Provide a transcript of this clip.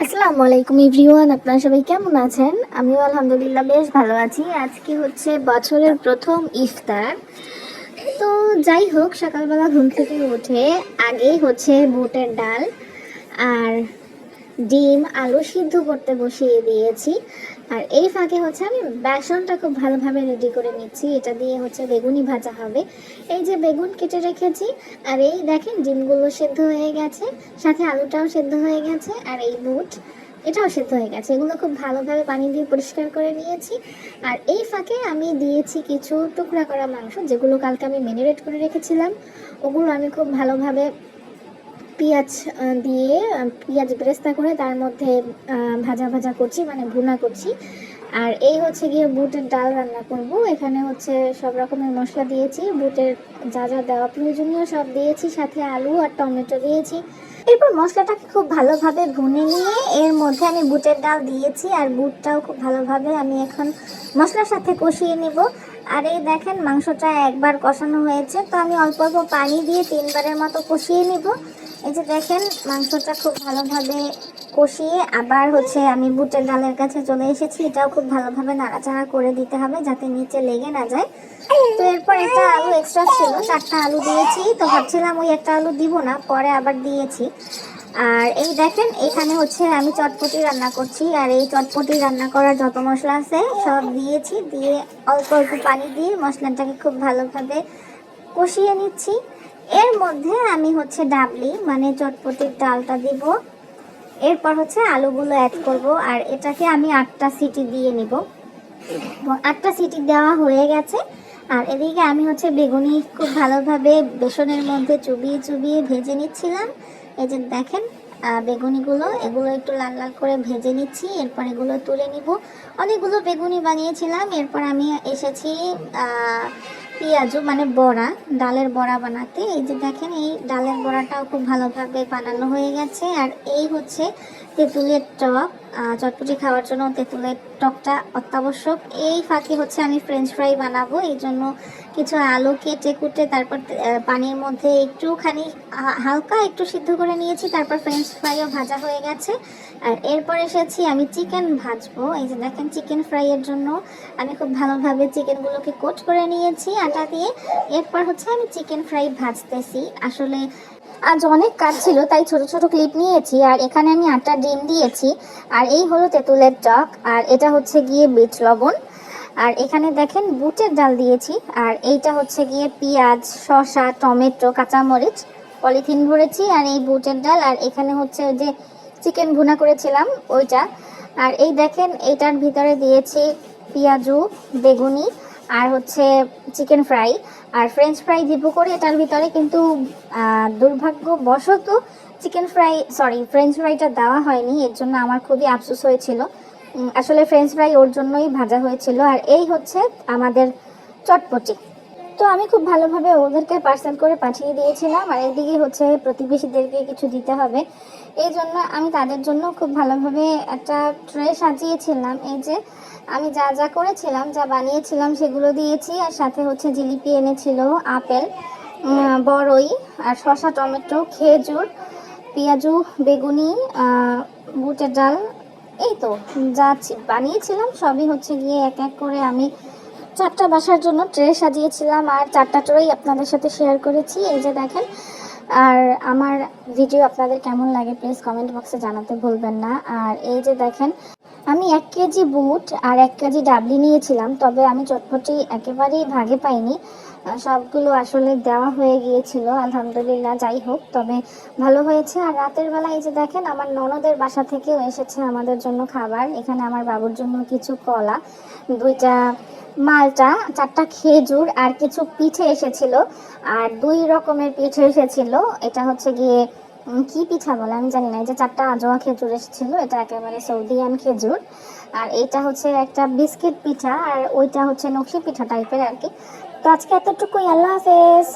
আসসালামু আলাইকুম এভরিওয়ান, আপনারা সবাই কেমন আছেন? আমিও আলহামদুলিল্লাহ বেশ ভালো আছি। আজকে হচ্ছে বছরের প্রথম ইফতার। তো যাই হোক, সকালবেলা ঘুম থেকে উঠে আগেই হচ্ছে বুটের ডাল আর ডিম আলু সিদ্ধ করতে বসিয়ে দিয়েছি। আর এই ফাঁকে হচ্ছে আমি বেসনটা খুব ভালোভাবে রেডি করে নিচ্ছি। এটা দিয়ে হচ্ছে বেগুনি ভাজা হবে। এই যে বেগুন কেটে রেখেছি, আর এই দেখেন ডিমগুলো সেদ্ধ হয়ে গেছে, সাথে আলুটাও সেদ্ধ হয়ে গেছে, আর এই বুট এটাও সেদ্ধ হয়ে গেছে। এগুলো খুব ভালোভাবে পানি দিয়ে পরিষ্কার করে নিয়েছি। আর এই ফাঁকে আমি দিয়েছি কিছু টুকরা করা মাংস, যেগুলো কালকে আমি ম্যারিনেট করে রেখেছিলাম। ওগুলো আমি খুব ভালোভাবে পেঁয়াজ দিয়ে পেঁয়াজ বেরেস্তা করে তার মধ্যে ভাজা ভাজা করছি, মানে ভুনা করছি। আর এই হচ্ছে গিয়ে বুটের ডাল রান্না করব। এখানে হচ্ছে সব রকমের মশলা দিয়েছি, বুটের যা যা দেওয়া প্রয়োজনীয় সব দিয়েছি, সাথে আলু আর টমেটো দিয়েছি। এরপর মশলাটাকে খুব ভালোভাবে ভুনে নিয়ে এর মধ্যে আমি বুটের ডাল দিয়েছি, আর বুটটাও খুব ভালোভাবে আমি এখন মশলার সাথে কষিয়ে নেব। আর এই দেখেন মাংসটা একবার কষানো হয়েছে, তো আমি অল্প অল্প পানি দিয়ে 3বারের মতো কষিয়ে নেব। এই যে দেখেন মাংসটা খুব ভালোভাবে কষিয়ে আবার হচ্ছে আমি বুটের ডালের কাছে চলে এসেছি। এটাও খুব ভালোভাবে নাড়াচাড়া করে দিতে হবে যাতে নিচে লেগে না যায়। তো এরপর একটা আলু এক্সট্রা ছিল, 4টা আলু দিয়েছি। তো ভাবছিলাম ওই একটা আলু দিব না, পরে আবার দিয়েছি। আর এই দেখেন এখানে হচ্ছে আমি চটপটি রান্না করছি, আর এই চটপটি রান্না করার যত মশলা আছে সব দিয়েছি, দিয়ে অল্প অল্প পানি দিয়ে মশলাটাকে খুব ভালোভাবে কষিয়ে নিচ্ছি। এর মধ্যে আমি হচ্ছে ডাবলি মানে চটপটির ডালটা দিব। এরপর হচ্ছে আলুগুলো অ্যাড করব, আর এটাকে আমি 8টা সিটি দিয়ে নিব। 8টা সিটি দেওয়া হয়ে গেছে। আর এদিকে আমি হচ্ছে বেগুনি খুব ভালোভাবে বেসনের মধ্যে চুবিয়ে চুবিয়ে ভেজে নিচ্ছিলাম। এই যে দেখেন বেগুনিগুলো এগুলো একটু লাল লাল করে ভেজে নিচ্ছি। এরপর এগুলো তুলে নিব। অনেকগুলো বেগুনি বানিয়েছিলাম। এরপর আমি এসেছি পেঁয়াজু মানে বড়া, ডালের বড়া বানাতে। এই যে দেখেন এই ডালের বড়াটাও খুব ভালোভাবে বানানো হয়ে গেছে। আর এই হচ্ছে তেঁতুলের টক, চটপটি খাওয়ার জন্য তেঁতুলের টকটা অত্যাবশ্যক। এই ফাঁকে হচ্ছে আমি ফ্রেঞ্চ ফ্রাই বানাবো, এই জন্য কিছু আলু কেটে কুটে তারপর পানির মধ্যে একটুখানি হালকা একটু সিদ্ধ করে নিয়েছি। তারপর ফ্রেঞ্চ ফ্রাইও ভাজা হয়ে গেছে। আর এরপর এসেছি আমি চিকেন ভাজবো। এই যে দেখেন চিকেন ফ্রাইয়ের জন্য আমি খুব ভালোভাবে চিকেনগুলোকে কোট করে নিয়েছি আটা দিয়ে। এরপর হচ্ছে আমি চিকেন ফ্রাই ভাজতেছি। আসলে আজ অনেক কাজ ছিল তাই ছোট ছোট ক্লিপ নিয়েছি। আর এখানে আমি 8টা ডিম দিয়েছি। আর এই হলো তেঁতুলের টক, আর এটা হচ্ছে গিয়ে বিট লবণ। আর এখানে দেখেন বুটের ডাল দিয়েছি। আর এইটা হচ্ছে গিয়ে পেঁয়াজ, শসা, টমেটো, কাঁচামরিচ পলিথিন ভরেছি। আর এই বুটের ডাল, আর এখানে হচ্ছে ওই যে চিকেন ভুনা করেছিলাম ওইটা। আর এই দেখেন এইটার ভিতরে দিয়েছি পেঁয়াজু, বেগুনি, আর হচ্ছে চিকেন ফ্রাই আর ফ্রেঞ্চ ফ্রাই দিব করে এটার ভিতরে। কিন্তু দুর্ভাগ্যবশত ফ্রেঞ্চ ফ্রাইটা দেওয়া হয়নি, এর জন্য আমার খুবই আফসোস হয়েছিল। আসলে ফ্রেঞ্চ ফ্রাই ওর জন্যই ভাজা হয়েছিল। আর এই হচ্ছে আমাদের চটপটি। তো আমি খুব ভালোভাবে ওদেরকে পার্সেল করে পাঠিয়ে দিয়েছিলাম। আর এদিকে হচ্ছে প্রতিবেশীদেরকে কিছু দিতে হবে, এই জন্য আমি তাদের জন্য খুব ভালোভাবে একটা ট্রে সাজিয়েছিলাম। এই যে আমি যা যা করেছিলাম, যা বানিয়েছিলাম সেগুলো দিয়েছি। আর সাথে হচ্ছে জিলিপি এনেছিল, আপেল, বড়ই, আর শসা, টমেটো, খেজুর, পেঁয়াজু, বেগুনি, বুটের ডাল। এই তো যা বানিয়েছিলাম সবই হচ্ছে গিয়ে এক এক করে আমি 4টা বাসার জন্য ট্রে সাজিয়েছিলাম। আর 4টা ট্রেই আপনাদের সাথে শেয়ার করেছি। এই যে দেখেন। আর আমার ভিডিও আপনাদের কেমন লাগে প্লিজ কমেন্ট বক্সে জানাতে ভুলবেন না। আর এই যে দেখেন আমি 1 কেজি বুট আর 1 কেজি ডাবলি নিয়েছিলাম, তবে আমি চটপটি একেবারেই ভাগে পাইনি। সবগুলো আসলে দেওয়া হয়ে গিয়েছিল আলহামদুলিল্লাহ। যাই হোক, তবে ভালো হয়েছে। আর রাতের বেলা এই যে দেখেন আমার ননদের বাসা থেকেও এসেছে আমাদের জন্য খাবার। এখানে আমার বাবুর জন্য কিছু কলা, 2টা মালটা, 4টা খেজুর, আর কিছু পিঠে এসেছিল। আর 2 রকমের পিঠে এসেছিল। এটা হচ্ছে গিয়ে কি পিঠা বলে আমি জানি না। এই যে 4টা আজোয়া খেজুর এসেছিল, এটা একেবারে সৌদিয়ান খেজুর। আর এইটা হচ্ছে একটা বিস্কিট পিঠা, আর ওইটা হচ্ছে নকশি পিঠা টাইপের আর কি। তো আজকে এতটুকুই, আল্লাহ হাফেজ।